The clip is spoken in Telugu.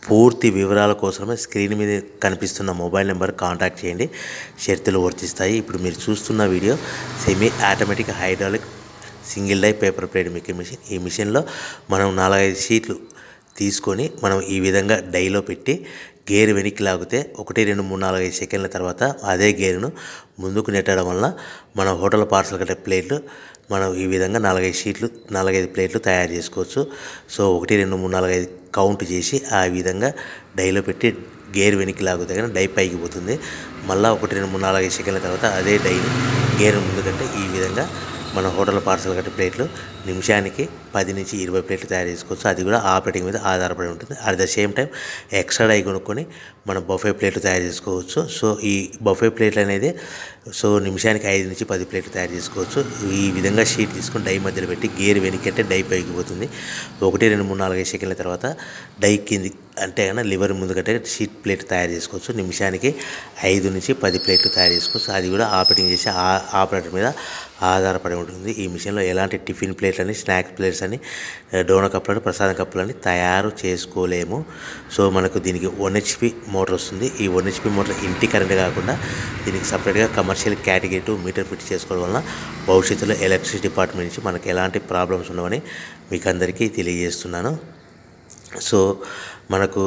పూర్తి వివరాల కోసమే స్క్రీన్ మీద కనిపిస్తున్న మొబైల్ నెంబర్ కాంటాక్ట్ చేయండి. షరతులు వర్తిస్తాయి. ఇప్పుడు మీరు చూస్తున్న video semi automatic hydraulic single die paper plate making machine. ఈ మిషన్లో మనం 4-5 షీట్లు తీసుకొని మనం ఈ విధంగా డైలో పెట్టి గేర్ వెనక్కి లాగితే 1 2 3 4 5 సెకండ్ల తర్వాత అదే గేరును ముందుకు నెట్టడం వల్ల మన హోటల్ పార్సల్ కట్టే ప్లేట్లు మనం ఈ విధంగా 4-5 షీట్లు 4-5 ప్లేట్లు తయారు చేసుకోవచ్చు. సో 1 2 3 4 5 కౌంట్ చేసి ఆ విధంగా డైలో పెట్టి గేర్ వెనక్కి లాగితే కానీ డై పైకి పోతుంది. మళ్ళీ 1 2 3 4 5 సెకండ్ల తర్వాత అదే డైని గేర్ ముందుకంటే ఈ విధంగా మన హోటల్ పార్సల్ కట్టే ప్లేట్లు నిమిషానికి 10 నుంచి 20 ప్లేట్లు తయారు చేసుకోవచ్చు. అది కూడా ఆపరేటింగ్ మీద ఆధారపడి ఉంటుంది. At the same time extra die కొనుక్కొని మనం బఫే ప్లేట్లు తయారు చేసుకోవచ్చు. సో ఈ బఫే ప్లేట్లు అనేది నిమిషానికి 5 నుంచి 10 ప్లేట్లు తయారు చేసుకోవచ్చు. ఈ విధంగా షీట్ తీసుకొని డై మధ్యలో పెట్టి గేర్ వెనక్కి అంటే డై పైకి పోతుంది. 1 2 3 4 5 సెకండ్ల తర్వాత డై కింది అంటే కన్నా లివర్ ముందు కంటే షీట్ ప్లేట్ తయారు చేసుకోవచ్చు. నిమిషానికి 5 నుంచి 10 ప్లేట్లు తయారు చేసుకోవచ్చు. అది కూడా ఆపరేటింగ్ చేసే ఆపరేటర్ మీద ఆధారపడి ఉంటుంది. ఈ మిషన్లో ఎలాంటి టిఫిన్ ప్లేట్లని, స్నాక్స్ ప్లేట్స్ అని, డోనా కప్పులని, ప్రసాదం కప్పులని తయారు చేసుకోలేము. సో మనకు దీనికి 1 HP మోటార్ వస్తుంది. ఈ 1 HP మోటార్ ఇంటి కరెంట్ కాకుండా దీనికి సపరేట్గా కమర్షియల్ కేటగిరీ 2 మీటర్ ఫిట్ చేసుకోవడం వలన భవిష్యత్తులో ఎలక్ట్రిసిటీ డిపార్ట్మెంట్ నుంచి మనకు ఎలాంటి ప్రాబ్లమ్స్ ఉండవని మీకు అందరికీ తెలియజేస్తున్నాను. సో మనకు